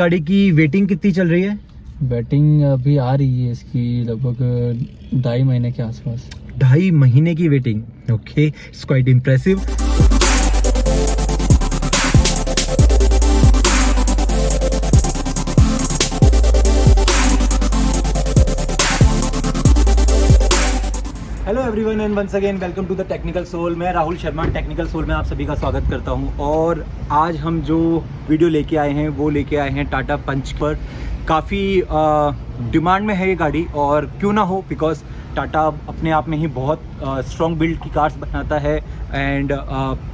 गाड़ी की वेटिंग कितनी चल रही है? बैटिंग अभी आ रही है इसकी लगभग 2.5 महीने के आसपास। 2.5 महीने की waiting. Okay, it's quite impressive. Hello everyone and once again welcome to the technical soul. मैं राहुल शर्मा टेक्निकल सोल में आप सभी का स्वागत करता हूं। और आज हम जो वीडियो लेके आए हैं वो लेके आए हैं टाटा पंच पर। काफ़ी डिमांड में है ये गाड़ी, और क्यों ना हो, बिकॉज टाटा अपने आप में ही बहुत स्ट्रॉन्ग बिल्ड की कार्स बनाता है एंड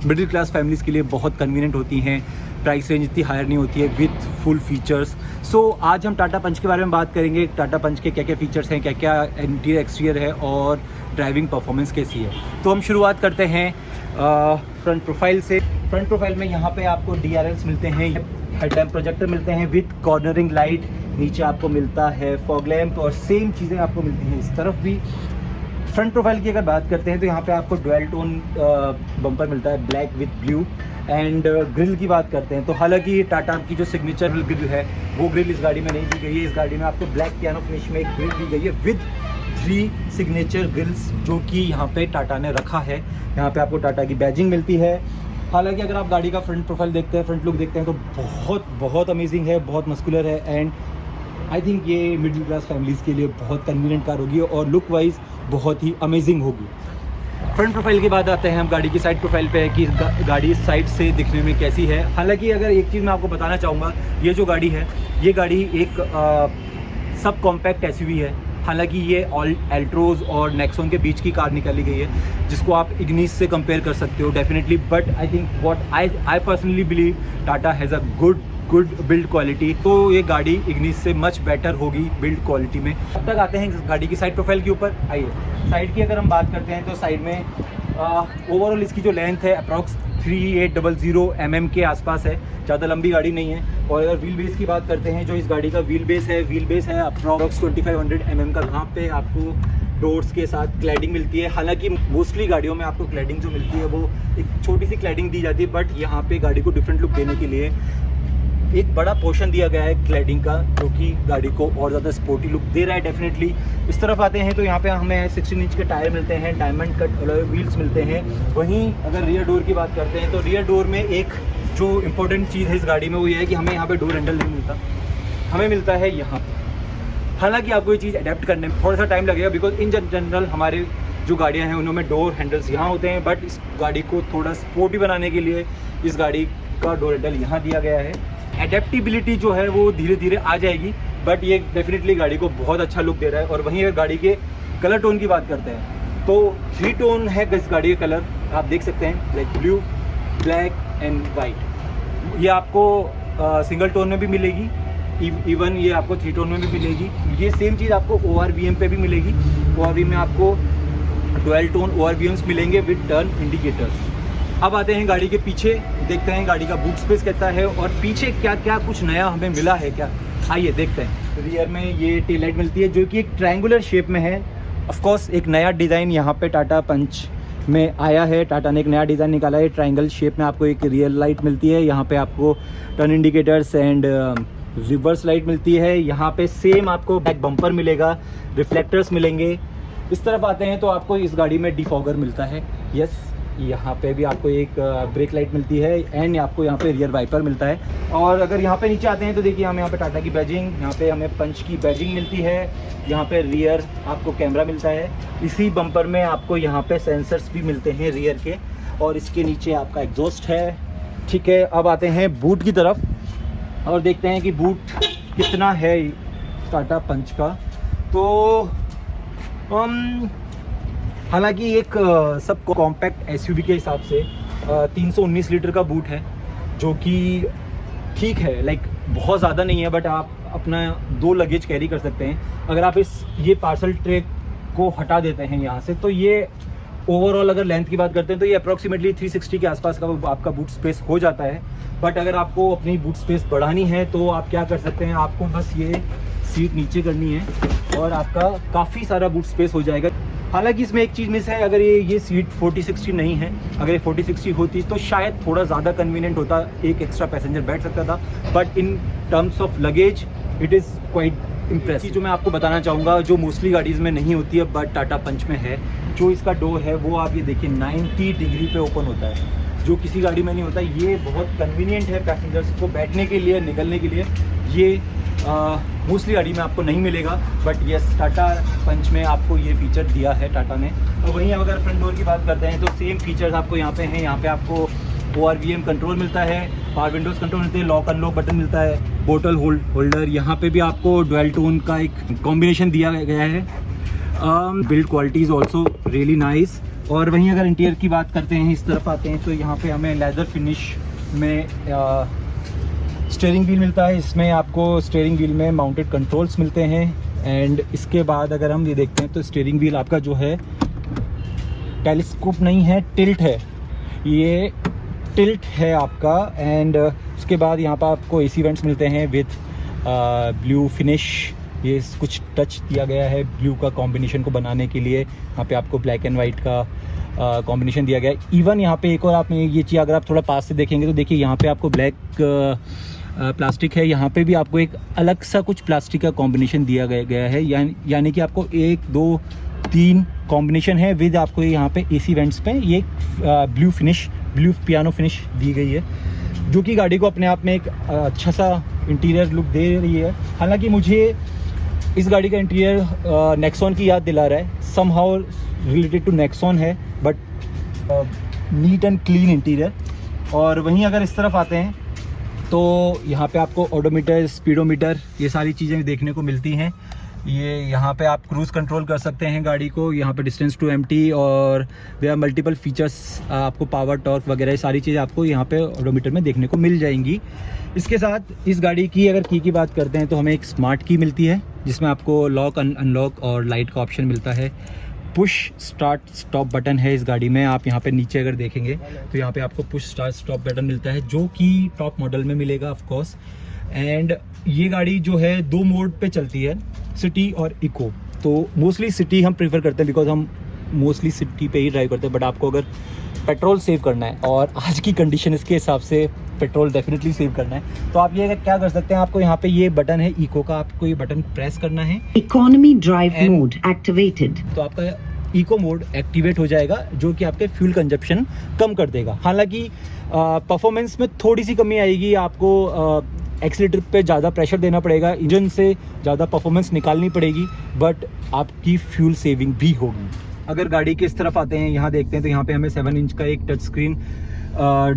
मिडिल क्लास फैमिलीज़ के लिए बहुत कन्वीनियंट होती हैं। प्राइस रेंज इतनी हायर नहीं होती है विथ फुल फीचर्स। सो आज हम टाटा पंच के बारे में बात करेंगे। टाटा पंच के क्या क्या फीचर्स हैं, क्या क्या इंटीरियर एक्सटीरियर है और ड्राइविंग परफॉर्मेंस कैसी है। तो हम शुरुआत करते हैं फ्रंट प्रोफाइल से। फ्रंट प्रोफाइल में यहाँ पे आपको DRLs मिलते हैं, हेडलैम्प प्रोजेक्टर मिलते हैं विथ कॉर्नरिंग लाइट। नीचे आपको मिलता है फॉग लैम्प और सेम चीज़ें आपको मिलती हैं इस तरफ भी। फ्रंट प्रोफाइल की अगर बात करते हैं तो यहाँ पे आपको डुअल टोन बम्पर मिलता है, black with blue. And grill की बात करते हैं तो हालांकि टाटा की जो सिग्नेचर ग्रिल है वो ग्रिल इस गाड़ी में नहीं दी गई है। इस गाड़ी में आपको ब्लैक पियानो फिनिश में एक ग्रिल दी गई है विद 3 सिग्नेचर ग्रिल्स, जो कि यहाँ पे टाटा ने रखा है। यहाँ पे आपको टाटा की बैजिंग मिलती है। हालांकि अगर आप गाड़ी का फ्रंट प्रोफाइल देखते हैं, फ्रंट लुक देखते हैं तो बहुत अमेजिंग है, बहुत मस्कुलर है। एंड आई थिंक ये मिडिल क्लास फैमिलीज़ के लिए बहुत कन्वीनियंट कार होगी और लुक वाइज बहुत ही अमेजिंग होगी। फ्रंट प्रोफाइल की बात आते हैं हम गाड़ी की साइड प्रोफाइल पे कि गाड़ी साइड से दिखने में कैसी है। हालांकि अगर एक चीज़ मैं आपको बताना चाहूँगा, ये जो गाड़ी है ये गाड़ी एक सब कॉम्पैक्ट SUV है। हालांकि ये एल्ट्रोज और नेक्सॉन के बीच की कार निकाली गई है, जिसको आप इग्निस से कंपेयर कर सकते हो definitely. But I think what I personally believe Tata has a good build quality, तो ये गाड़ी इग्निस से मच बेटर होगी बिल्ड क्वालिटी में। अब तक आते हैं गाड़ी की साइड प्रोफाइल के ऊपर। आइए, साइड की अगर हम बात करते हैं तो साइड में ओवरऑल इसकी जो लेंथ है अप्रॉक्स 3800 mm के आसपास है, ज़्यादा लंबी गाड़ी नहीं है। और अगर व्हील बेस की बात करते हैं, जो इस गाड़ी का व्हील बेस है अप्रॉक्स 2500 mm का। यहाँ पे आपको डोर्स के साथ क्लैडिंग मिलती है। हालांकि मोस्टली गाड़ियों में आपको क्लैडिंग जो मिलती है वो एक छोटी सी क्लैडिंग दी जाती है, बट यहाँ पे गाड़ी को डिफरेंट लुक देने के लिए एक बड़ा पोर्शन दिया गया है क्लैडिंग का, जो कि गाड़ी को और ज़्यादा स्पोर्टी लुक दे रहा है डेफिनेटली। इस तरफ आते हैं तो यहाँ पे हमें 16 इंच के टायर मिलते हैं, डायमंड कट अलॉय व्हील्स मिलते हैं। वहीं अगर रियर डोर की बात करते हैं तो रियर डोर में एक जो इम्पोर्टेंट चीज़ है इस गाड़ी में वो ये है कि हमें यहाँ पे डोर हैंडल नहीं मिलता, हमें मिलता है यहाँ पर। हालांकि आपको ये चीज़ अडेप्ट करने में थोड़ा सा टाइम लगेगा, बिकॉज इन जनरल हमारे जो गाड़ियाँ हैं उनमें डोर हैंडल्स यहाँ होते हैं, बट इस गाड़ी को थोड़ा स्पोर्टी बनाने के लिए इस गाड़ी का डोर हैंडल यहाँ दिया गया है। एडेप्टिबिलिटी जो है वो धीरे धीरे आ जाएगी, बट ये डेफिनेटली गाड़ी को बहुत अच्छा लुक दे रहा है। और वहीं अगर गाड़ी के कलर टोन की बात करते हैं तो 3 टोन है इस गाड़ी का कलर, आप देख सकते हैं, like blue, black and white. ये आपको सिंगल टोन में भी मिलेगी, इवन ये आपको 3 टोन में भी मिलेगी। ये सेम चीज़ आपको ORVM पे भी मिलेगी। ORVM में आपको डुअल टोन ORVMs मिलेंगे विद टर्न इंडिकेटर्स। अब आते हैं गाड़ी के पीछे, देखते हैं गाड़ी का बूट स्पेस कैसा है और पीछे क्या क्या कुछ नया हमें मिला है क्या। आइए देखते हैं। रियर में ये टेल लाइट मिलती है जो कि एक ट्रायंगुलर शेप में है। ऑफ कोर्स एक नया डिज़ाइन यहाँ पे टाटा पंच में आया है, टाटा ने एक नया डिज़ाइन निकाला है। ट्रायंगल शेप में आपको एक रियर लाइट मिलती है, यहाँ पे आपको turn indicators and reverse light मिलती है। यहाँ पे सेम आपको बैक बम्पर मिलेगा, रिफ्लेक्टर्स मिलेंगे। इस तरफ आते हैं तो आपको इस गाड़ी में डिफॉगर मिलता है। यस, यहाँ पे भी आपको एक ब्रेक लाइट मिलती है एंड आपको यहाँ पे रियर वाइपर मिलता है। और अगर यहाँ पे नीचे आते हैं तो देखिए हमें यहाँ पे टाटा की बैजिंग, यहाँ पे हमें पंच की बैजिंग मिलती है। यहाँ पे रियर आपको कैमरा मिलता है। इसी बम्पर में आपको यहाँ पे सेंसर्स भी मिलते हैं रियर के, और इसके नीचे आपका एग्जॉस्ट है। ठीक है, अब आते हैं बूट की तरफ और देखते हैं कि बूट कितना है टाटा पंच का। तो हालांकि एक सब कॉम्पैक्ट SUV के हिसाब से 319 लीटर का बूट है, जो कि ठीक है, लाइक बहुत ज़्यादा नहीं है, बट आप अपना 2 लगेज कैरी कर सकते हैं। अगर आप ये पार्सल ट्रे को हटा देते हैं यहाँ से, तो ये ओवरऑल अगर लेंथ की बात करते हैं तो ये अप्रॉक्सीमेटली 360 के आसपास का आपका बूट स्पेस हो जाता है। बट अगर आपको अपनी बूट स्पेस बढ़ानी है तो आप क्या कर सकते हैं, आपको बस ये सीट नीचे करनी है और आपका काफ़ी सारा बूट स्पेस हो जाएगा। हालांकि इसमें एक चीज़ मिस है, अगर ये सीट 40-60 नहीं है, अगर ये 40-60 होती तो शायद थोड़ा ज़्यादा कन्वीनियंट होता, एक एक्स्ट्रा पैसेंजर बैठ सकता था, but in terms of luggage it is quite impressive. जो मैं आपको बताना चाहूँगा जो मोस्टली गाड़ीज़ में नहीं होती है बट टाटा पंच में है, जो इसका डोर है वो आप ये देखिए 90 डिग्री पे ओपन होता है, जो किसी गाड़ी में नहीं होता। ये बहुत कन्वीनियंट है पैसेंजर्स को बैठने के लिए, निकलने के लिए। ये मोस्टली गाड़ी में आपको नहीं मिलेगा, बट यस टाटा पंच में आपको ये फीचर दिया है टाटा ने। और वहीं अगर फ्रंट डोर की बात करते हैं तो सेम फीचर्स आपको यहाँ पे हैं। यहाँ पे आपको ORVM कंट्रोल मिलता है, पावर विंडोज़ कंट्रोल मिलते हैं, लॉक अनलॉक बटन मिलता है, बोतल होल्डर। यहाँ पे भी आपको डुअल टोन का एक कॉम्बिनेशन दिया गया है। Build quality is also really nice. और वहीं अगर इंटीरियर की बात करते हैं, इस तरफ आते हैं तो यहाँ पे हमें लेदर फिनिश में स्टीयरिंग व्हील मिलता है। इसमें आपको स्टीयरिंग व्हील में माउंटेड कंट्रोल्स मिलते हैं। एंड इसके बाद अगर हम ये देखते हैं तो स्टीयरिंग व्हील आपका जो है टेलीस्कोप नहीं है, टिल्ट है, ये टिल्ट है आपका। एंड उसके बाद यहाँ पर आपको AC वेंट्स मिलते हैं विथ ब्लू फिनिश। ये कुछ टच दिया गया है ब्लू का कॉम्बिनेशन को बनाने के लिए। यहाँ पे आपको ब्लैक एंड वाइट का कॉम्बिनेशन दिया गया है। इवन यहाँ पे एक और आप ये चीज़ अगर आप थोड़ा पास से देखेंगे तो देखिए यहाँ पे आपको ब्लैक प्लास्टिक है। यहाँ पे भी आपको एक अलग सा कुछ प्लास्टिक का कॉम्बिनेशन दिया गया है, यानी कि आपको 1 2 3 कॉम्बिनेशन है विद आपको यहाँ पे AC वेंट्स पे ये blue finish, blue piano finish दी गई है, जो कि गाड़ी को अपने आप में एक अच्छा सा इंटीरियर लुक दे रही है। हालांकि मुझे इस गाड़ी का इंटीरियर नेक्सॉन की याद दिला रहा है, समहाउ रिलेटेड टू नेक्सॉन है, but neat and clean interior. और वहीं अगर इस तरफ आते हैं तो यहाँ पे आपको ओडोमीटर, स्पीडोमीटर, ये सारी चीज़ें देखने को मिलती हैं। ये यहाँ पे आप क्रूज़ कंट्रोल कर सकते हैं गाड़ी को, यहाँ पे डिस्टेंस टू एम्प्टी, और देयर आर मल्टीपल फीचर्स, आपको पावर, टॉर्क वगैरह ये सारी चीज़ें आपको यहाँ पे ओडोमीटर में देखने को मिल जाएंगी। इसके साथ इस गाड़ी की अगर की बात करते हैं तो हमें एक स्मार्ट की मिलती है, जिसमें आपको लॉक, अनलॉक और लाइट का ऑप्शन मिलता है। पुश स्टार्ट स्टॉप बटन है इस गाड़ी में। आप यहाँ पे नीचे अगर देखेंगे तो यहाँ पे आपको पुश स्टार्ट स्टॉप बटन मिलता है, जो कि टॉप मॉडल में मिलेगा ऑफ कोर्स। एंड ये गाड़ी जो है 2 मोड पे चलती है, सिटी और इको। तो मोस्टली सिटी हम प्रेफर करते हैं, बिकॉज हम मोस्टली सिटी पे ही ड्राइव करते हैं। बट आपको अगर पेट्रोल सेव करना है, और आज की कंडीशन इसके हिसाब से पेट्रोल डेफिनेटली सेव करना है, तो आप ये क्या कर सकते हैं, आपको यहाँ पे ये बटन है इको का, आपको ये बटन प्रेस करना है। इकोनॉमी ड्राइव मोड एक्टिवेटेड, तो आपका इको मोड एक्टिवेट हो जाएगा, जो कि आपके फ्यूल कंजप्शन कम कर देगा। हालांकि परफॉर्मेंस में थोड़ी सी कमी आएगी, आपको एक्सीलेटर पे ज़्यादा प्रेशर देना पड़ेगा, इंजन से ज़्यादा परफॉर्मेंस निकालनी पड़ेगी, बट आपकी फ्यूल सेविंग भी होगी। अगर गाड़ी के इस तरफ आते हैं, यहाँ देखते हैं तो यहाँ पे हमें 7 इंच का एक टच स्क्रीन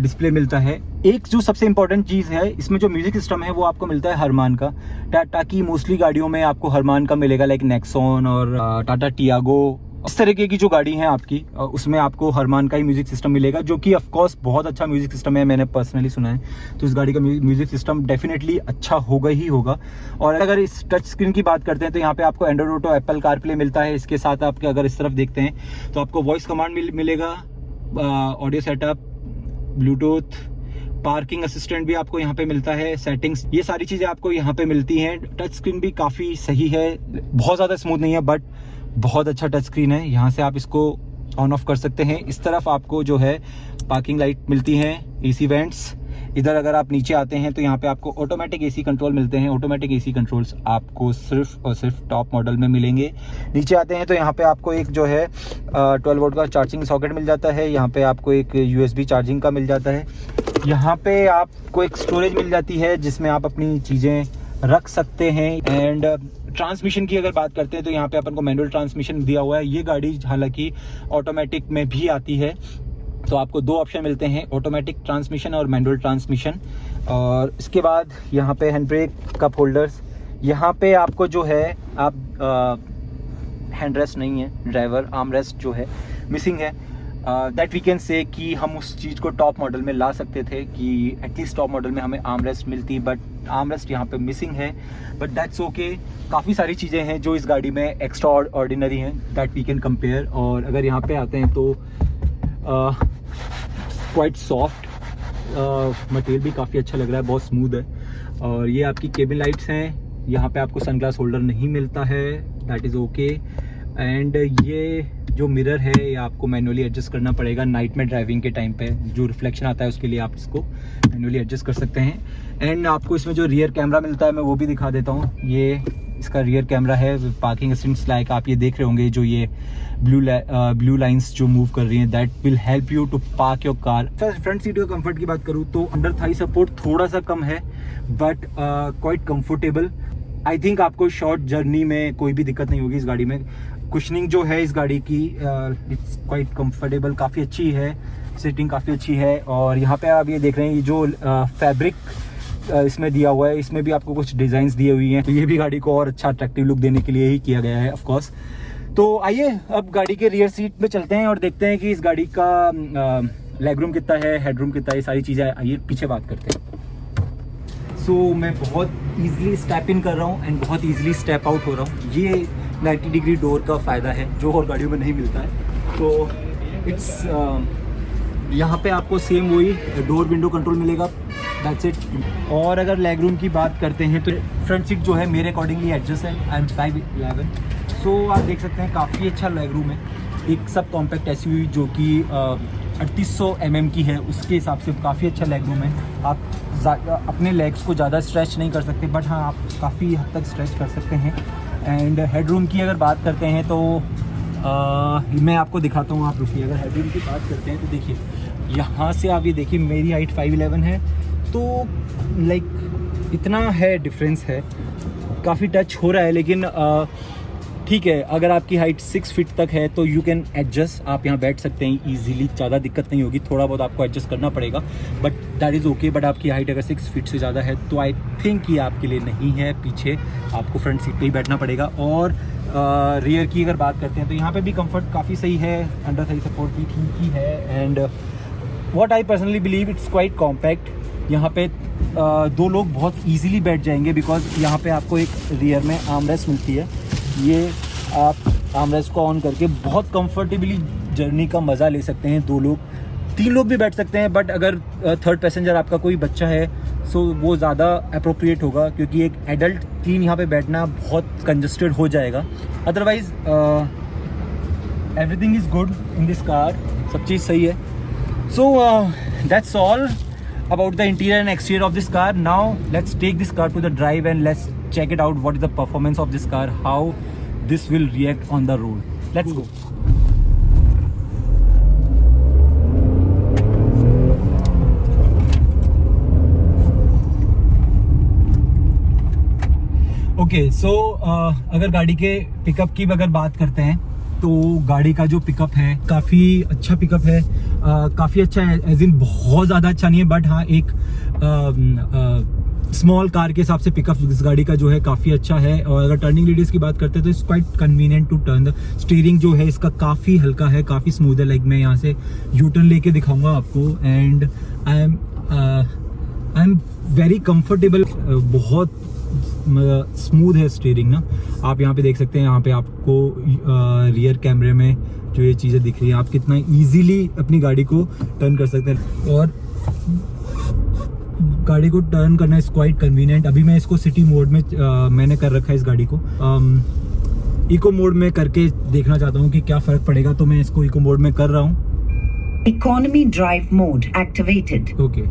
डिस्प्ले मिलता है। एक जो सबसे इम्पोर्टेंट चीज़ है, इसमें जो म्यूज़िक सिस्टम है वो आपको मिलता है हरमान का। टाटा की मोस्टली गाड़ियों में आपको हरमान का मिलेगा, लाइक नेक्सॉन और टाटा टियागो, इस तरीके की जो गाड़ी है आपकी, उसमें आपको हरमान का ही म्यूज़िक सिस्टम मिलेगा, जो कि ऑफकोर्स बहुत अच्छा म्यूज़िक सिस्टम है, मैंने पर्सनली सुना है। तो इस गाड़ी का म्यूज़िक सिस्टम डेफिनेटली अच्छा होगा ही होगा। और अगर इस टच स्क्रीन की बात करते हैं तो यहाँ पे आपको एंड्रॉइड ऑटो, एप्पल कारप्ले मिलता है। इसके साथ आपके अगर इस तरफ देखते हैं तो आपको वॉइस कमांड मिलेगा, audio setup, Bluetooth, parking assistant भी आपको यहाँ पे मिलता है, सेटिंग्स, ये सारी चीज़ें आपको यहाँ पे मिलती हैं। टच स्क्रीन भी काफ़ी सही है, बहुत ज़्यादा स्मूथ नहीं है, बट बहुत अच्छा टच स्क्रीन है। यहाँ से आप इसको ऑन ऑफ कर सकते हैं। इस तरफ आपको जो है पार्किंग लाइट मिलती हैं, AC वेंट्स। इधर अगर आप नीचे आते हैं तो यहाँ पे आपको ऑटोमेटिक AC कंट्रोल मिलते हैं। ऑटोमेटिक AC कंट्रोल्स आपको सिर्फ और सिर्फ टॉप मॉडल में मिलेंगे। नीचे आते हैं तो यहाँ पे आपको एक जो है 12 वोल्ट का चार्जिंग सॉकेट मिल जाता है। यहाँ पे आपको एक USB चार्जिंग का मिल जाता है। यहाँ पे आपको एक स्टोरेज मिल जाती है, जिसमें आप अपनी चीज़ें रख सकते हैं। एंड ट्रांसमिशन की अगर बात करते हैं तो यहाँ पे अपन को मैनुअल ट्रांसमिशन दिया हुआ है। ये गाड़ी हालांकि ऑटोमेटिक में भी आती है, तो आपको 2 ऑप्शन मिलते हैं, ऑटोमेटिक ट्रांसमिशन और मैनुअल ट्रांसमिशन। और इसके बाद यहाँ पे हैंड ब्रेक, कप होल्डर्स। यहाँ पे आपको जो है आप हैंड रेस्ट नहीं है, ड्राइवर आर्म रेस्ट जो है मिसिंग है। दैट वी कैन से कि हम उस चीज़ को टॉप मॉडल में ला सकते थे कि एटलीस्ट टॉप मॉडल में हमें आर्म रेस्ट मिलती, बट आर्म रेस्ट यहाँ पे मिसिंग है। बट दैट्स ओके, काफ़ी सारी चीज़ें हैं जो इस गाड़ी में एक्स्ट्रा ऑर्डिनरी हैं, दैट वी कैन कंपेयर। और अगर यहाँ पे आते हैं तो क्वाइट सॉफ्ट मटेरियल भी काफ़ी अच्छा लग रहा है, बहुत स्मूथ है। और ये आपकी केबिन लाइट्स हैं। यहाँ पे आपको सनग्लास होल्डर नहीं मिलता है, दैट इज़ ओके। एंड ये जो मिरर है ये आपको मैनुअली एडजस्ट करना पड़ेगा नाइट में ड्राइविंग के टाइम पे, जो रिफ्लेक्शन आता है उसके लिए आप इसको मैनुअली एडजस्ट कर सकते हैं। एंड आपको इसमें जो रियर कैमरा मिलता है मैं वो भी दिखा देता हूँ। ये इसका रियर कैमरा है, पार्किंग असिस्टेंट लाइक आप ये देख रहे होंगे, जो ये ब्लू लाइंस जो मूव कर रही हैं, that will help you to park your car. Front seat के कंफर्ट की बात करूँ तो अंडर थाई सपोर्ट थोड़ा सा कम है, but quite comfortable. I think आपको शॉर्ट जर्नी में कोई भी दिक्कत नहीं होगी इस गाड़ी में। कुशनिंग जो है इस गाड़ी की इट्स क्वाइट कंफर्टेबल, काफ़ी अच्छी है, सीटिंग काफ़ी अच्छी है। और यहाँ पे आप ये देख रहे हैं ये जो फैब्रिक इसमें दिया हुआ है, इसमें भी आपको कुछ डिज़ाइंस दिए हुई हैं, तो ये भी गाड़ी को और अच्छा अट्रैक्टिव लुक देने के लिए ही किया गया है ऑफ कोर्स। तो आइए अब गाड़ी के रियर सीट पे चलते हैं और देखते हैं कि इस गाड़ी का लेग रूम कितना है, हेड रूम कितना है, ये सारी चीज़ें आइए पीछे बात करते हैं। सो मैं बहुत ईजिली स्टेप इन कर रहा हूँ एंड बहुत ईजिली स्टेप आउट हो रहा हूँ। ये 90 डिग्री डोर का फ़ायदा है जो और गाड़ियों में नहीं मिलता है। तो इट्स यहाँ पे आपको सेम वही डोर विंडो कंट्रोल मिलेगा, दैट्स इट। और अगर लेग रूम की बात करते हैं तो फ्रंट सीट जो है मेरे अकॉर्डिंगली एडजस्ट है, आई एम 5'11", सो आप देख सकते हैं काफ़ी अच्छा लेग रूम है। एक सब कॉम्पैक्ट एसयूवी जो कि 3800 mm की है, उसके हिसाब से काफ़ी अच्छा लेग रूम है। आप अपने लेग्स को ज़्यादा स्ट्रेच नहीं कर सकते, बट हाँ आप काफ़ी हद तक स्ट्रेच कर सकते हैं। एंड हेड रूम की अगर बात करते हैं तो मैं आपको दिखाता हूँ, आप रुकिए। अगर हेड रूम की बात करते हैं तो देखिए यहाँ से आप ये देखिए मेरी हाइट 5'11" है, तो लाइक इतना है डिफरेंस है, काफ़ी टच हो रहा है। लेकिन ठीक है, अगर आपकी हाइट 6 फीट तक है तो यू कैन एडजस्ट, आप यहाँ बैठ सकते हैं इजीली, ज़्यादा दिक्कत नहीं होगी। थोड़ा बहुत आपको एडजस्ट करना पड़ेगा but that is okay. But आपकी हाइट अगर 6 फीट से ज़्यादा है तो आई थिंक ये आपके लिए नहीं है, पीछे आपको फ्रंट सीट पे ही बैठना पड़ेगा। और रियर की अगर बात करते हैं तो यहाँ पे भी कंफर्ट काफ़ी सही है, अंडर थाई सपोर्ट भी ठीक ही है। And what I personally believe it's quite compact. यहाँ पे दो लोग बहुत ईजीली बैठ जाएंगे, बिकॉज यहाँ पे आपको एक रियर में आर्मरेस्ट मिलती है। ये आप आर्मरेस्ट को ऑन करके बहुत कंफर्टेबली जर्नी का मज़ा ले सकते हैं। 2 लोग 3 लोग भी बैठ सकते हैं, बट अगर थर्ड पैसेंजर आपका कोई बच्चा है सो वो ज़्यादा अप्रोप्रिएट होगा, क्योंकि एक एडल्ट 3 यहाँ पे बैठना बहुत कंजस्टेड हो जाएगा। Otherwise everything is good in this car, सब चीज़ सही है। So that's all about the interior and exterior of this car. Now let's take this car to the drive and let's check it out, what is the performance of this car, how this will react on the road. Let's go. Okay, so अगर गाड़ी के pickup की अगर बात करते हैं तो गाड़ी का जो पिकअप है काफ़ी अच्छा पिकअप है, काफ़ी अच्छा है, एज इन बहुत ज़्यादा अच्छा नहीं है, बट हाँ एक स्मॉल कार के हिसाब से पिकअप इस गाड़ी का जो है काफ़ी अच्छा है। और अगर टर्निंग रेडियस की बात करते हैं तो it's quite convenient to turn. The steering जो है इसका काफ़ी हल्का है, काफ़ी स्मूथ है। लाइक मैं यहाँ से यू टर्न लेके दिखाऊंगा आपको, and I am very comfortable, बहुत स्मूथ है स्टीयरिंग ना। आप यहाँ पे देख सकते हैं, यहाँ पे आपको रियर कैमरे में जो ये चीज़ें दिख रही हैं, आप कितना इजीली अपनी गाड़ी को टर्न कर सकते हैं। और गाड़ी को टर्न करना इज क्वाइट कन्वीनियंट। अभी मैं इसको सिटी मोड में मैंने कर रखा है इस गाड़ी को। इको मोड में करके देखना चाहता हूँ कि क्या फ़र्क पड़ेगा, तो मैं इसको इको मोड में कर रहा हूँ। Economy drive mode activated. Okay,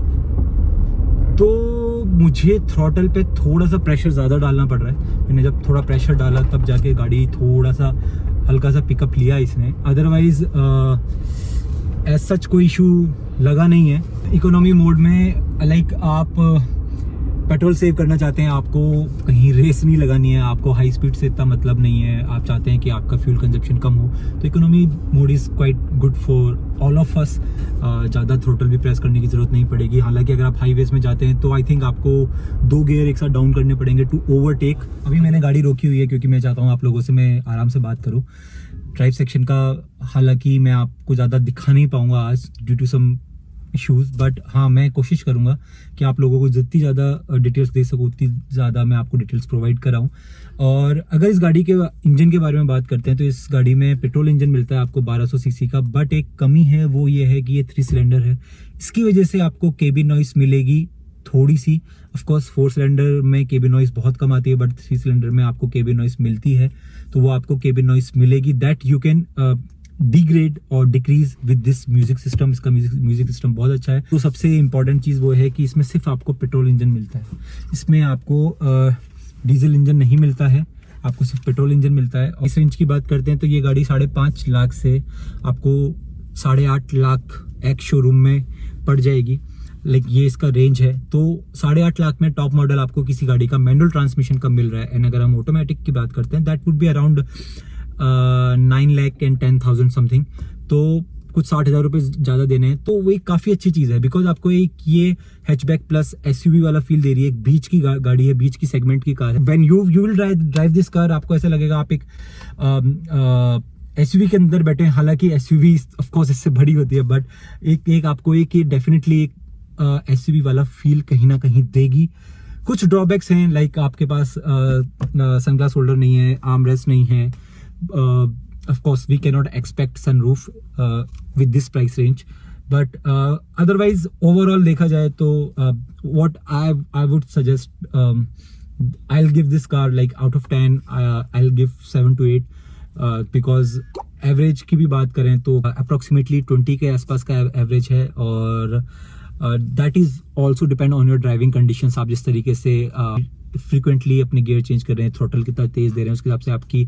तो मुझे थ्रॉटल पे थोड़ा सा प्रेशर ज़्यादा डालना पड़ रहा है। मैंने जब थोड़ा प्रेशर डाला तब जाके गाड़ी थोड़ा सा हल्का सा पिकअप लिया इसने, अदरवाइज एज सच कोई इशू लगा नहीं है। इकोनॉमी मोड में लाइक आप पेट्रोल सेव करना चाहते हैं, आपको कहीं रेस नहीं लगानी है, आपको हाई स्पीड से इतना मतलब नहीं है, आप चाहते हैं कि आपका फ्यूल कंजप्शन कम हो, तो economy mode is quite good for all of us. ज़्यादा थ्रोटल भी प्रेस करने की ज़रूरत नहीं पड़ेगी। हालांकि अगर आप हाईवेज में जाते हैं तो आई थिंक आपको 2 गियर एक साथ डाउन करने पड़ेंगे टू ओवरटेक। अभी मैंने गाड़ी रोकी हुई है क्योंकि मैं चाहता हूँ आप लोगों से मैं आराम से बात करूँ। ड्राइव सेक्शन का हालांकि मैं आपको ज़्यादा दिखा नहीं पाऊँगा आज due to some issues, but हाँ मैं कोशिश करूँगा कि आप लोगों को जितनी ज़्यादा डिटेल्स दे सकूँ उतनी ज़्यादा मैं आपको डिटेल्स प्रोवाइड कराऊँ। और अगर इस गाड़ी के इंजन के बारे में बात करते हैं तो इस गाड़ी में पेट्रोल इंजन मिलता है आपको 1200 सीसी का, बट एक कमी है वो ये है कि ये 3 सिलेंडर है। इसकी वजह से आपको केबिन नॉइस मिलेगी थोड़ी सी। ऑफ कोर्स 4 सिलेंडर में केबिन नॉइस बहुत कम आती है, बट 3 सिलेंडर में आपको केबिन नॉइस मिलती है, तो वो आपको केबिन नॉइस मिलेगी। दैट यू कैन डिग्रेड और decrease with this music system. इसका म्यूजिक सिस्टम बहुत अच्छा है। तो सबसे इम्पॉर्टेंट चीज़ वो है कि इसमें सिर्फ आपको पेट्रोल इंजन मिलता है, इसमें आपको डीजल इंजन नहीं मिलता है, आपको सिर्फ पेट्रोल इंजन मिलता है। और इस रेंज की बात करते हैं तो ये गाड़ी 5.5 लाख से आपको 8.5 लाख एक शोरूम में पड़ जाएगी। लाइक ये इसका रेंज है। तो 8.5 लाख में टॉप मॉडल आपको किसी गाड़ी का मैनुअल ट्रांसमिशन का मिल रहा है। एंड अगर हम ऑटोमेटिक की बात करते हैं that would be around 9 lakh and 10,000 something. तो कुछ 60,000 रुपये ज़्यादा देने हैं, तो वो एक काफ़ी अच्छी चीज़ है बिकॉज आपको एक ये हैचबैक प्लस एसयूवी वाला फील दे रही है। एक बीच की गाड़ी है, बीच की सेगमेंट की कार है। When you will drive this car, आपको ऐसा लगेगा आप एक एसयूवी के अंदर बैठे हैं। हालांकि एसयूवी ऑफ कोर्स इससे बड़ी होती है, बट एक आपको एक डेफिनेटली एक एसयूवी वाला फील कहीं ना कहीं देगी। कुछ ड्रॉबैक्स हैं, लाइक आपके पास सनग्लास होल्डर नहीं है, आर्म रेस्ट नहीं है। Of course we can not expect sunroof with this price range, but otherwise overall देखा जाए तो what I would suggest, I will give this car like out of 10 I will give 7 to 8 because average की भी बात करें तो approximately 20 के आसपास का एवरेज है। और that is also depend on your driving conditions. आप जिस तरीके से फ्रिक्वेंटली अपने गियर चेंज कर रहे हैं, थ्रोटल कितना तेज दे रहे हैं, उसके हिसाब से आपकी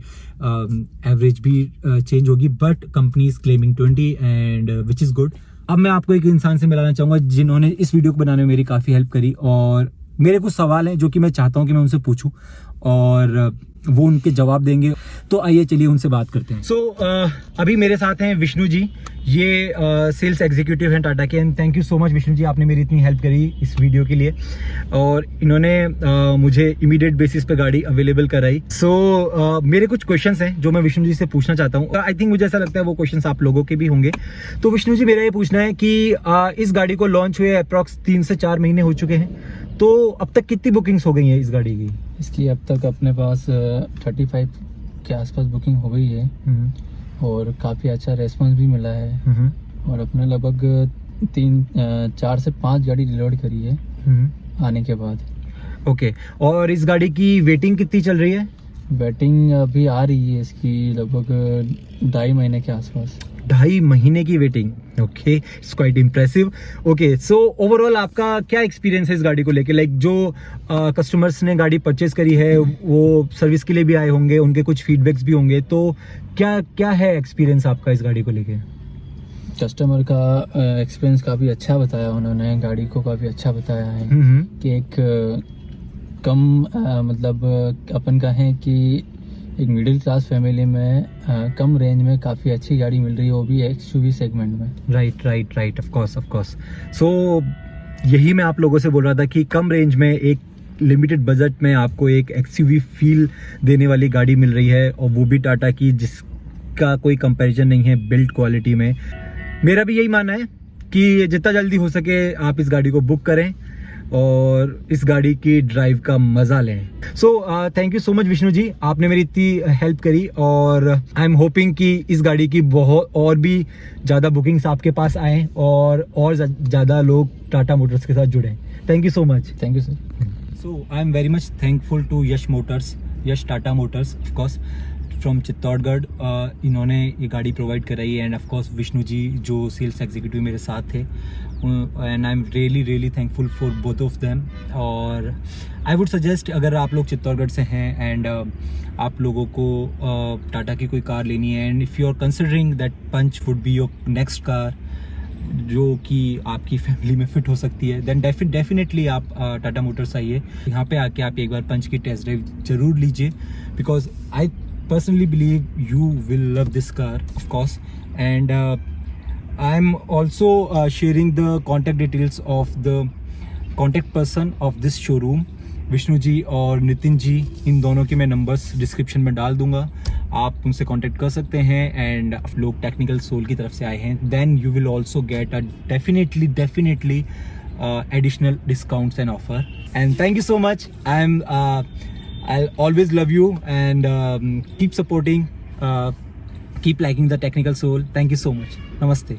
एवरेज भी चेंज होगी। But company is claiming 20 and which is good. अब मैं आपको एक इंसान से मिलाना चाहूँगा जिन्होंने इस वीडियो को बनाने में मेरी काफ़ी हेल्प करी, और मेरे कुछ सवाल हैं जो कि मैं चाहता हूँ कि मैं उनसे पूछूं और वो उनके जवाब देंगे। तो आइए चलिए उनसे बात करते हैं। अभी मेरे साथ हैं विष्णु जी, ये सेल्स एग्जीक्यूटिव हैं टाटा के। And thank you so much Vishnu ji, आपने मेरी इतनी हेल्प करी इस वीडियो के लिए, और इन्होंने मुझे इमीडिएट बेसिस पे गाड़ी अवेलेबल कराई। मेरे कुछ क्वेश्चंस हैं जो मैं विष्णु जी से पूछना चाहता हूँ। आई थिंक मुझे ऐसा लगता है वो क्वेश्चंस आप लोगों के भी होंगे। तो विष्णु जी, मेरा ये पूछना है कि इस गाड़ी को लॉन्च हुए अप्रॉक्स 3 से 4 महीने हो चुके हैं, तो अब तक कितनी बुकिंग्स हो गई हैं इस गाड़ी की? इसकी अब तक अपने पास 35 के आसपास बुकिंग हो गई है, और काफ़ी अच्छा रेस्पॉन्स भी मिला है। और अपने लगभग 4 से 5 गाड़ी डिलीवर करी है आने के बाद। ओके, और इस गाड़ी की वेटिंग कितनी चल रही है? वेटिंग अभी आ रही है इसकी लगभग 2.5 महीने के आसपास। 2.5 महीने की waiting. Okay, it's quite impressive. Okay, so overall आपका क्या एक्सपीरियंस है इस गाड़ी को लेके? लाइक जो कस्टमर्स ने गाड़ी परचेज करी है वो सर्विस के लिए भी आए होंगे, उनके कुछ फीडबैक्स भी होंगे, तो क्या है एक्सपीरियंस आपका इस गाड़ी को लेके? कस्टमर का एक्सपीरियंस काफ़ी अच्छा बताया उन्होंने, गाड़ी को काफ़ी अच्छा बताया है कि एक कम मतलब अपन कहें कि एक मिडिल क्लास फैमिली में कम रेंज में काफ़ी अच्छी गाड़ी मिल रही है, वो भी एक्सयूवी सेगमेंट में। Right, of course. सो यही मैं आप लोगों से बोल रहा था कि कम रेंज में एक लिमिटेड बजट में आपको एक एक्सयूवी फील देने वाली गाड़ी मिल रही है, और वो भी टाटा की, जिसका कोई कंपैरिजन नहीं है बिल्ड क्वालिटी में। मेरा भी यही मानना है कि जितना जल्दी हो सके आप इस गाड़ी को बुक करें और इस गाड़ी की ड्राइव का मजा लें। Thank you so much Vishnu ji, आपने मेरी इतनी हेल्प करी, और आई एम होपिंग कि इस गाड़ी की बहुत और भी ज़्यादा बुकिंग्स आपके पास आएँ और ज़्यादा लोग टाटा मोटर्स के साथ जुड़ें। Thank you so much. Thank you sir. So I am very much thankful to Yash Tata Motors of course from Chittorgarh. इन्होंने ये गाड़ी प्रोवाइड कराई, and of course Vishnu ji जो सेल्स एग्जीक्यूटिव मेरे साथ थे, and I am really thankful for both of them. और I would suggest, अगर आप लोग चित्तौड़गढ़ से हैं एंड आप लोगों को टाटा की कोई कार लेनी है, and if you are considering that Punch would be your next car जो कि आपकी फैमिली में फिट हो सकती है, देन डेफिनेटली आप टाटा मोटर्स आइए। यहाँ पे आके आप एक बार पंच की टेस्ट ड्राइव जरूर लीजिए, because I personally believe you will love this car, of course. And I'm also sharing the contact details of the contact person of this showroom, Vishnu ji और नितिन जी। इन दोनों के मैं नंबर्स डिस्क्रिप्शन में डाल दूंगा, आप उनसे कांटेक्ट कर सकते हैं। एंड आप लोग टेक्निकल सोल की तरफ से आए हैं, then you will also get a definitely additional discounts and offer. And thank you so much. I'll always love you, and keep supporting, keep liking the Technical Soul. Thank you so much. Namaste.